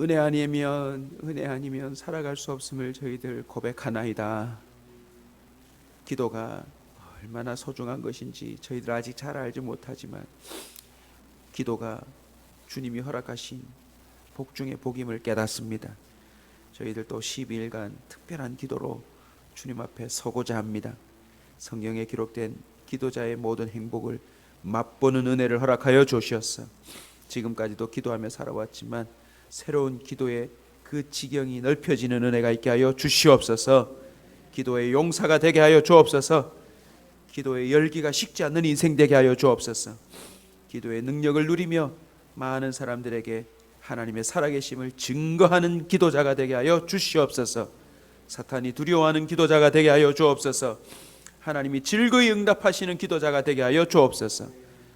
은혜 아니면 살아갈 수 없음을 저희들 고백하나이다. 기도가 얼마나 소중한 것인지 저희들 아직 잘 알지 못하지만 기도가 주님이 허락하신 복 중의 복임을 깨닫습니다. 저희들 또 12일간 특별한 기도로 주님 앞에 서고자 합니다. 성경에 기록된 기도자의 모든 행복을 맛보는 은혜를 허락하여 주시옵소서. 지금까지도 기도하며 살아왔지만 새로운 기도의 그 지경이 넓혀지는 은혜가 있게 하여 주시옵소서. 기도의 용사가 되게 하여 주옵소서. 기도의 열기가 식지 않는 인생 되게 하여 주옵소서. 기도의 능력을 누리며 많은 사람들에게 하나님의 살아계심을 증거하는 기도자가 되게 하여 주시옵소서. 사탄이 두려워하는 기도자가 되게 하여 주옵소서. 하나님이 즐거이 응답하시는 기도자가 되게 하여 주옵소서.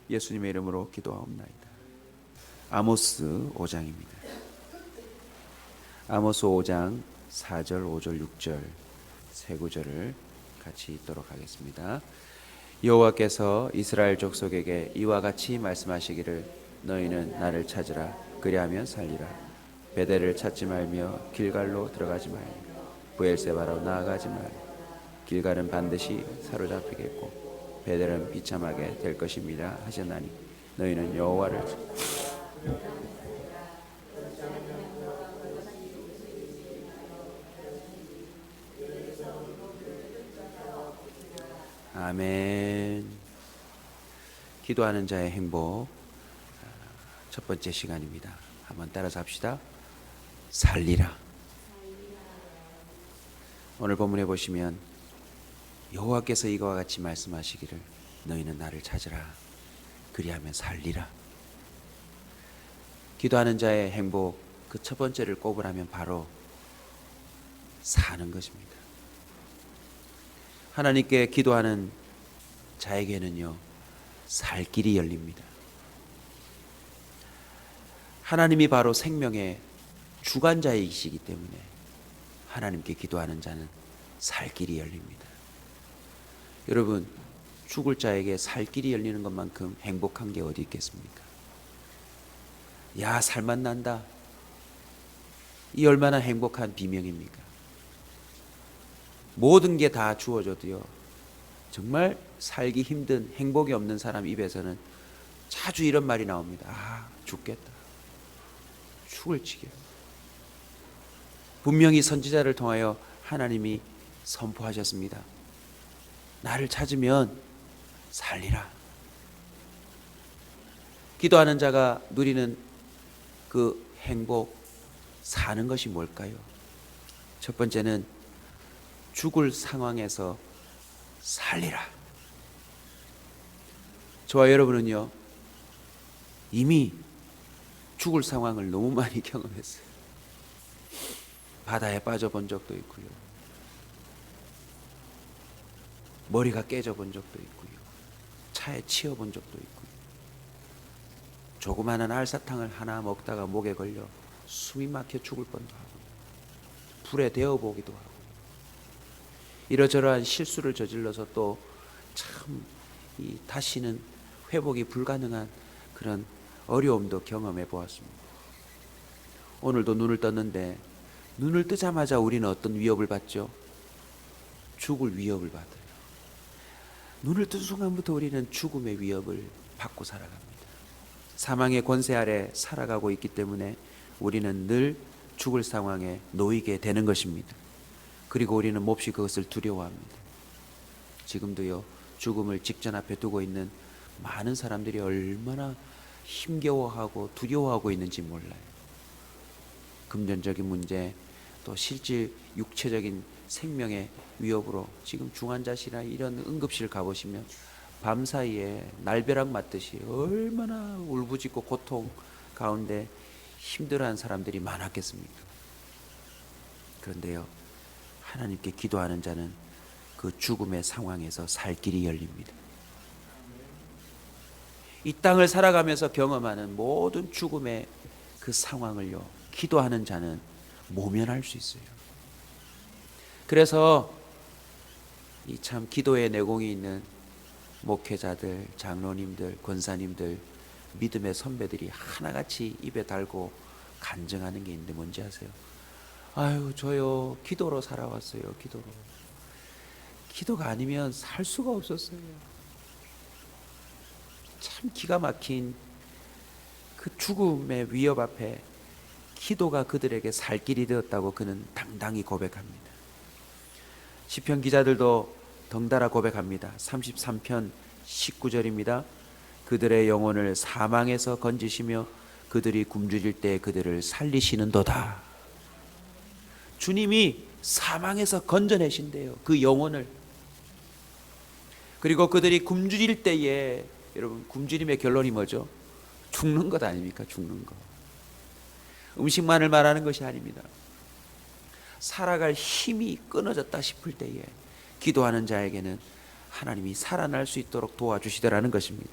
예수님의 이름으로 기도하옵나이다. 아모스 5장입니다. 아모스 5장 4절, 5절, 6절 세 구절을 같이 읽도록 하겠습니다. 여호와께서 이스라엘 족속에게 이와 같이 말씀하시기를 너희는 나를 찾으라 그리하면 살리라. 베델을 찾지 말며 길갈로 들어가지 말며 브엘세바로 나아가지 말며 길갈은 반드시 사로잡히겠고 베델은 비참하게 될 것입니다 하셨나니 너희는 여호와를 아멘. 기도하는 자의 행복 첫 번째 시간입니다. 한번 따라서 합시다. 살리라. 오늘 본문에 보시면 여호와께서 이와 같이 말씀하시기를 너희는 나를 찾으라 그리하면 살리라. 기도하는 자의 행복 그 첫 번째를 꼽으라면 바로 사는 것입니다. 하나님께 기도하는 자에게는요 살 길이 열립니다. 하나님이 바로 생명의 주관자이시기 때문에 하나님께 기도하는 자는 살 길이 열립니다. 여러분, 죽을 자에게 살 길이 열리는 것만큼 행복한 게 어디 있겠습니까? 야, 살만 난다. 이 얼마나 행복한 비명입니까? 모든 게 다 주어져도요 정말 살기 힘든 행복이 없는 사람 입에서는 자주 이런 말이 나옵니다. 아, 죽겠다. 죽을 지경. 분명히 선지자를 통하여 하나님이 선포하셨습니다. 나를 찾으면 살리라. 기도하는 자가 누리는 그 행복, 사는 것이 뭘까요? 첫 번째는 죽을 상황에서 살리라. 저와 여러분은요 이미 죽을 상황을 너무 많이 경험했어요. 바다에 빠져본 적도 있고요, 머리가 깨져본 적도 있고요, 차에 치여본 적도 있고요, 조그마한 알사탕을 하나 먹다가 목에 걸려 숨이 막혀 죽을 뻔도 하고 불에 데워보기도 하고 이러저러한 실수를 저질러서 또 참 다시는 회복이 불가능한 그런 어려움도 경험해 보았습니다. 오늘도 눈을 떴는데 눈을 뜨자마자 우리는 어떤 위협을 받죠? 죽을 위협을 받아요. 눈을 뜬 순간부터 우리는 죽음의 위협을 받고 살아갑니다. 사망의 권세 아래 살아가고 있기 때문에 우리는 늘 죽을 상황에 놓이게 되는 것입니다. 그리고 우리는 몹시 그것을 두려워합니다. 지금도요 죽음을 직전 앞에 두고 있는 많은 사람들이 얼마나 힘겨워하고 두려워하고 있는지 몰라요. 금전적인 문제, 또 실질 육체적인 생명의 위협으로 지금 중환자실이나 이런 응급실 가보시면 밤사이에 날벼락 맞듯이 얼마나 울부짖고 고통 가운데 힘들어하는 사람들이 많았겠습니까? 그런데요 하나님께 기도하는 자는 그 죽음의 상황에서 살 길이 열립니다. 이 땅을 살아가면서 경험하는 모든 죽음의 그 상황을요 기도하는 자는 모면할 수 있어요. 그래서 이 참 기도의 내공이 있는 목회자들, 장로님들, 권사님들, 믿음의 선배들이 하나같이 입에 달고 간증하는 게 있는데 뭔지 아세요? 아유, 저요 기도로 살아왔어요. 기도로. 기도가 아니면 살 수가 없었어요. 참 기가 막힌 그 죽음의 위협 앞에 기도가 그들에게 살 길이 되었다고 그는 당당히 고백합니다. 시편 기자들도 덩달아 고백합니다. 33편 19절입니다. 그들의 영혼을 사망에서 건지시며 그들이 굶주릴 때 그들을 살리시는도다. 주님이 사망에서 건져내신대요. 그 영혼을. 그리고 그들이 굶주릴 때에, 여러분 굶주림의 결론이 뭐죠? 죽는 것 아닙니까? 죽는 것. 음식만을 말하는 것이 아닙니다. 살아갈 힘이 끊어졌다 싶을 때에 기도하는 자에게는 하나님이 살아날 수 있도록 도와주시더라는 것입니다.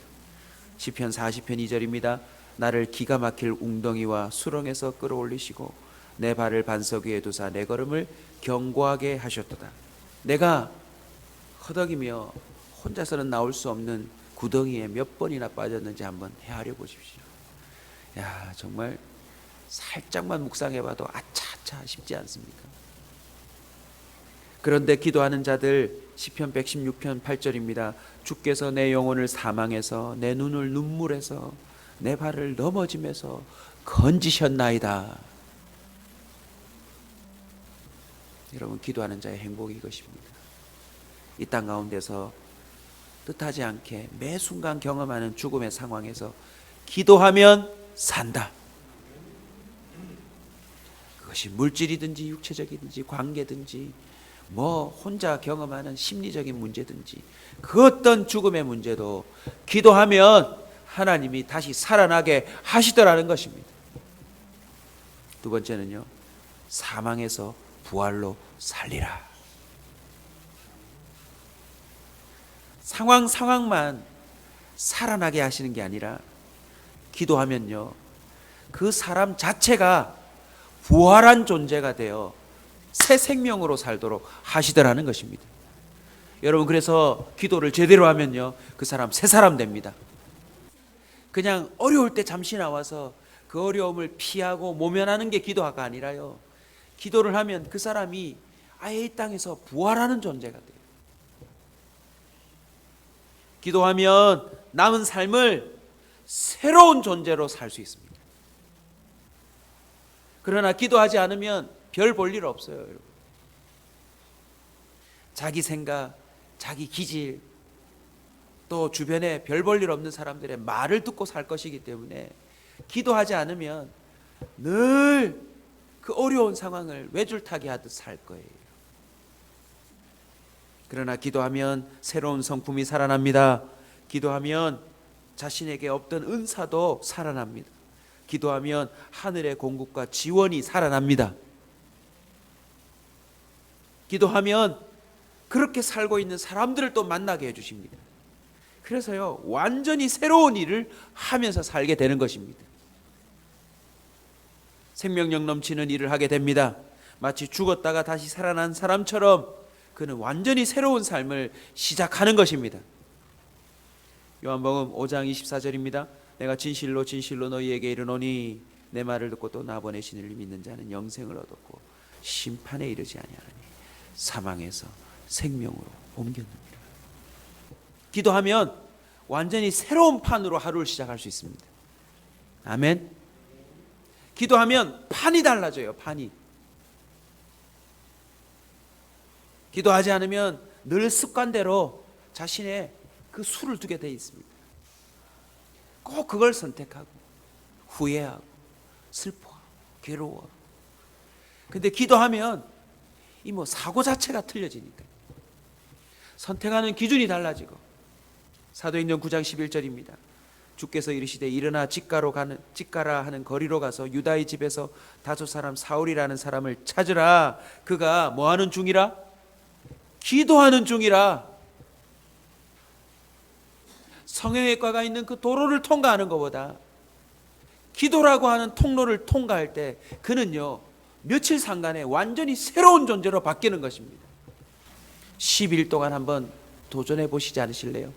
시편 40편 2절입니다. 나를 기가 막힐 웅덩이와 수렁에서 끌어올리시고 내 발을 반석 위에 두사 내 걸음을 견고하게 하셨도다. 내가 허덕이며 혼자서는 나올 수 없는 구덩이에 몇 번이나 빠졌는지 한번 헤아려 보십시오. 야, 정말 살짝만 묵상해봐도 아차아차 싶지 않습니까? 그런데 기도하는 자들, 시편 116편 8절입니다. 주께서 내 영혼을 사망에서 내 눈을 눈물에서 내 발을 넘어짐에서 건지셨나이다. 여러분, 기도하는 자의 행복이 이것입니다. 이 땅 가운데서 뜻하지 않게 매 순간 경험하는 죽음의 상황에서 기도하면 산다. 그것이 물질이든지 육체적이든지 관계든지 뭐 혼자 경험하는 심리적인 문제든지 그 어떤 죽음의 문제도 기도하면 하나님이 다시 살아나게 하시더라는 것입니다. 두 번째는요, 사망에서 부활로 살리라. 상황만 살아나게 하시는 게 아니라 기도하면요, 그 사람 자체가 부활한 존재가 되어 새 생명으로 살도록 하시더라는 것입니다. 여러분, 그래서 기도를 제대로 하면요, 그 사람 새 사람 됩니다. 그냥 어려울 때 잠시 나와서 그 어려움을 피하고 모면하는 게 기도가 아니라요, 기도를 하면 그 사람이 아예 이 땅에서 부활하는 존재가 돼요. 기도하면 남은 삶을 새로운 존재로 살 수 있습니다. 그러나 기도하지 않으면 별 볼 일 없어요, 여러분. 자기 생각, 자기 기질, 또 주변에 별 볼 일 없는 사람들의 말을 듣고 살 것이기 때문에 기도하지 않으면 늘 그 어려운 상황을 외줄타기 하듯 살 거예요. 그러나 기도하면 새로운 성품이 살아납니다. 기도하면 자신에게 없던 은사도 살아납니다. 기도하면 하늘의 공급과 지원이 살아납니다. 기도하면 그렇게 살고 있는 사람들을 또 만나게 해주십니다. 그래서요, 완전히 새로운 일을 하면서 살게 되는 것입니다. 생명력 넘치는 일을 하게 됩니다. 마치 죽었다가 다시 살아난 사람처럼 그는 완전히 새로운 삶을 시작하는 것입니다. 요한복음 5장 24절입니다. 내가 진실로 진실로 너희에게 이르노니 내 말을 듣고 또 나 보내신 이를 믿는 자는 영생을 얻었고 심판에 이르지 아니하나니 사망에서 생명으로 옮겼느니라. 기도하면 완전히 새로운 판으로 하루를 시작할 수 있습니다. 아멘. 기도하면 판이 달라져요. 판이. 기도하지 않으면 늘 습관대로 자신의 그 수를 두게 돼 있습니다. 꼭 그걸 선택하고 후회하고 슬퍼하고 괴로워하고. 근데 기도하면 이 사고 자체가 틀려지니까 선택하는 기준이 달라지고. 사도행전 9장 11절입니다. 주께서 이르시되 일어나 직가라 하는 거리로 가서 유다의 집에서 다소 사람 사울이라는 사람을 찾으라. 그가 뭐하는 중이라? 기도하는 중이라. 성형외과가 있는 그 도로를 통과하는 것보다 기도라고 하는 통로를 통과할 때 그는요, 며칠 상간에 완전히 새로운 존재로 바뀌는 것입니다. 10일 동안 한번 도전해 보시지 않으실래요?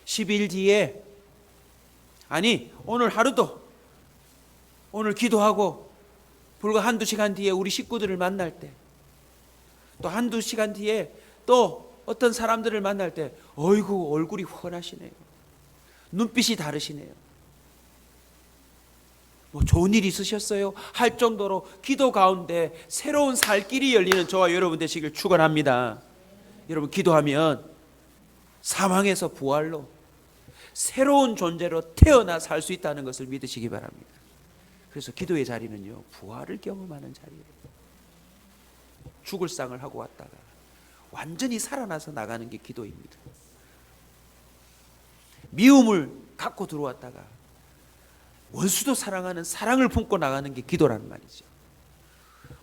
10일 뒤에, 아니 오늘 오늘 기도하고 불과 한두 시간 뒤에 우리 식구들을 만날 때, 또 한두 시간 뒤에 또 어떤 사람들을 만날 때, 어이구 얼굴이 훤하시네요. 눈빛이 다르시네요. 뭐 좋은 일 있으셨어요? 할 정도로 기도 가운데 새로운 살 길이 열리는 저와 여러분 되시길 축원합니다. 여러분 기도하면 사망에서 부활로 새로운 존재로 태어나 살 수 있다는 것을 믿으시기 바랍니다. 그래서 기도의 자리는요, 부활을 경험하는 자리예요. 죽을 상을 하고 왔다가 완전히 살아나서 나가는 게 기도입니다. 미움을 갖고 들어왔다가 원수도 사랑하는 사랑을 품고 나가는 게 기도라는 말이죠.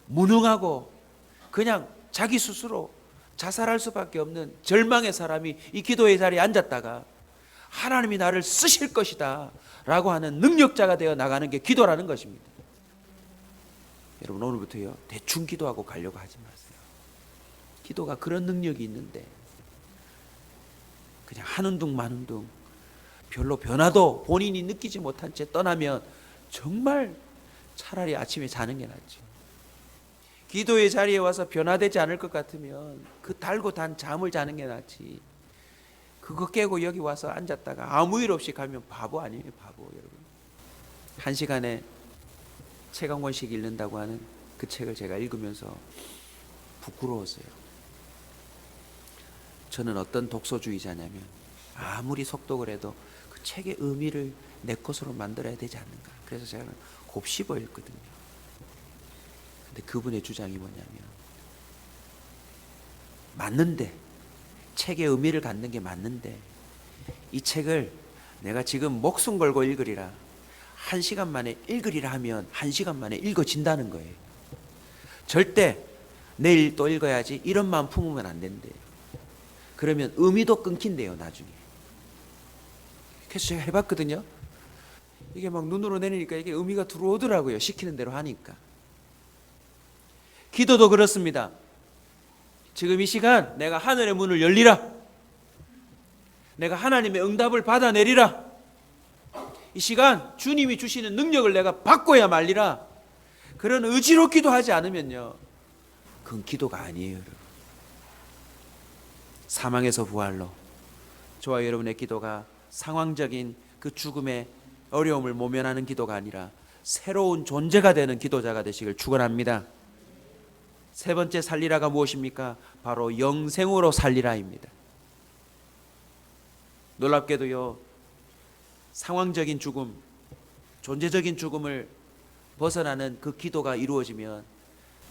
무능하고 그냥 자기 스스로 자살할 수밖에 없는 절망의 사람이 이 기도의 자리에 앉았다가 하나님이 나를 쓰실 것이다 라고 하는 능력자가 되어 나가는 게 기도라는 것입니다. 여러분 오늘부터요, 대충 기도하고 가려고 하지 마세요. 기도가 그런 능력이 있는데 그냥 하는 둥 마는 둥 별로 변화도 본인이 느끼지 못한 채 떠나면 정말 차라리 아침에 자는 게 낫죠. 기도의 자리에 와서 변화되지 않을 것 같으면 그 달고 단 잠을 자는 게 낫지. 그거 깨고 여기 와서 앉았다가 아무 일 없이 가면 바보 아니에요, 바보. 여러분, 한 시간에 책 한 권씩 읽는다고 하는 그 책을 제가 읽으면서 부끄러웠어요. 저는 어떤 독서주의자냐면 아무리 속독을 해도 그 책의 의미를 내 것으로 만들어야 되지 않는가. 그래서 제가 곱씹어 읽거든요. 근데 그분의 주장이 뭐냐면, 맞는데 책의 의미를 갖는 게 맞는데 이 책을 내가 지금 목숨 걸고 읽으리라, 1시간 만에 읽으리라 하면 1시간 만에 읽어진다는 거예요. 절대 내일 또 읽어야지 이런 마음 품으면 안 된대요. 그러면 의미도 끊긴대요, 나중에. 그래서 제가 해봤거든요. 이게 막 눈으로 내리니까 이게 의미가 들어오더라고요. 시키는 대로 하니까. 기도도 그렇습니다. 지금 이 시간 내가 하늘의 문을 열리라, 내가 하나님의 응답을 받아내리라, 이 시간 주님이 주시는 능력을 내가 바꿔야 말리라, 그런 의지로 기도하지 않으면요, 그건 기도가 아니에요. 여러분. 사망에서 부활로 저와 여러분의 기도가 상황적인 그 죽음의 어려움을 모면하는 기도가 아니라 새로운 존재가 되는 기도자가 되시길 축원합니다. 세 번째 살리라가 무엇입니까? 바로 영생으로 살리라입니다. 놀랍게도요, 상황적인 죽음, 존재적인 죽음을 벗어나는 그 기도가 이루어지면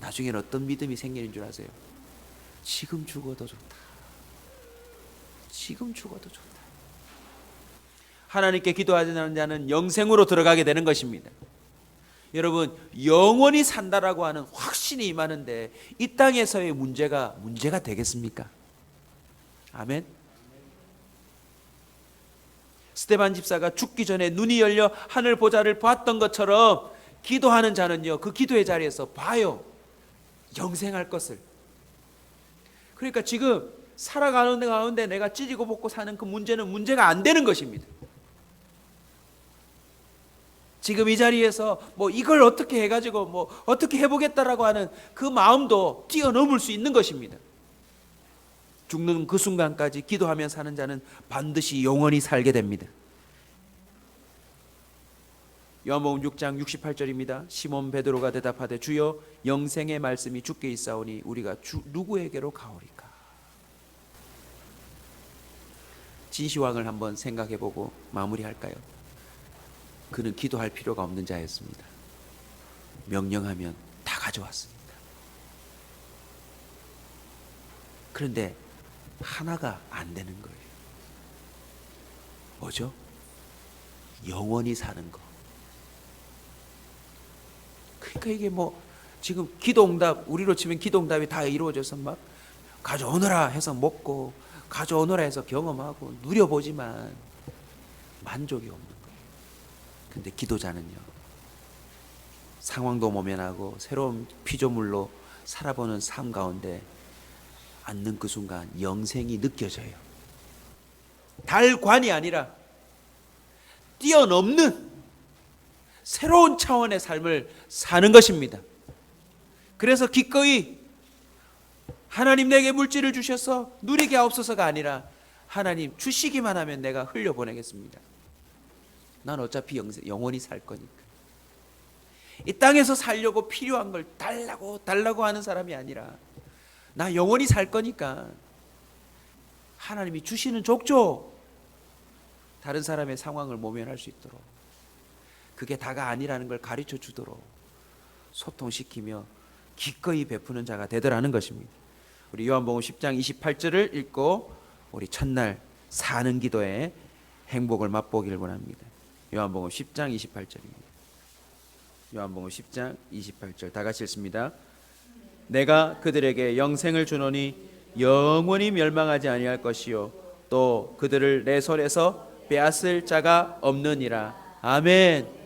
나중에는 어떤 믿음이 생기는 줄 아세요? 지금 죽어도 좋다. 지금 죽어도 좋다. 하나님께 기도하는 자는 영생으로 들어가게 되는 것입니다. 여러분, 영원히 산다라고 하는 확신이 임하는데 이 땅에서의 문제가 되겠습니까? 아멘. 스데반 집사가 죽기 전에 눈이 열려 하늘 보좌를 봤던 것처럼 기도하는 자는요, 그 기도의 자리에서 봐요, 영생할 것을. 그러니까 지금 살아가는 가운데 내가 찌지고 볶고 사는 그 문제는 문제가 안 되는 것입니다. 지금 이 자리에서 뭐 이걸 어떻게 해가지고 뭐 어떻게 해보겠다라고 하는 그 마음도 뛰어넘을 수 있는 것입니다. 죽는 그 순간까지 기도하며 사는 자는 반드시 영원히 살게 됩니다. 요한복음 6장 68절입니다. 시몬 베드로가 대답하되 주여, 영생의 말씀이 주께 있사오니 우리가 누구에게로 가오리까? 진시황을 한번 생각해보고 마무리할까요? 그는 기도할 필요가 없는 자였습니다. 명령하면 다 가져왔습니다. 그런데 하나가 안 되는 거예요. 뭐죠? 영원히 사는 거. 그러니까 이게 뭐 지금 기도응답, 우리로 치면 기도응답이 다 이루어져서 막 가져오너라 해서 먹고 가져오너라 해서 경험하고 누려보지만 만족이 없는 거예요. 근데 기도자는요, 상황도 모면하고 새로운 피조물로 살아보는 삶 가운데 앉는 그 순간 영생이 느껴져요. 달관이 아니라 뛰어넘는 새로운 차원의 삶을 사는 것입니다. 그래서 기꺼이 하나님 내게 물질을 주셔서 누리게 하옵소서가 아니라 하나님 주시기만 하면 내가 흘려보내겠습니다. 난 어차피 영원히 살 거니까. 이 땅에서 살려고 필요한 걸 달라고 하는 사람이 아니라 나 영원히 살 거니까 하나님이 주시는 족족 다른 사람의 상황을 모면할 수 있도록, 그게 다가 아니라는 걸 가르쳐 주도록 소통시키며 기꺼이 베푸는 자가 되더라는 것입니다. 우리 요한복음 10장 28절을 읽고 우리 첫날 사는 기도의 행복을 맛보기를 원합니다. 요한복음 10장 28절입니다. 요한복음 10장 28절 다 같이 읽습니다. 내가 그들에게 영생을 주노니 영원히 멸망하지 아니할 것이요 또 그들을 내 손에서 빼앗을 자가 없느니라. 아멘.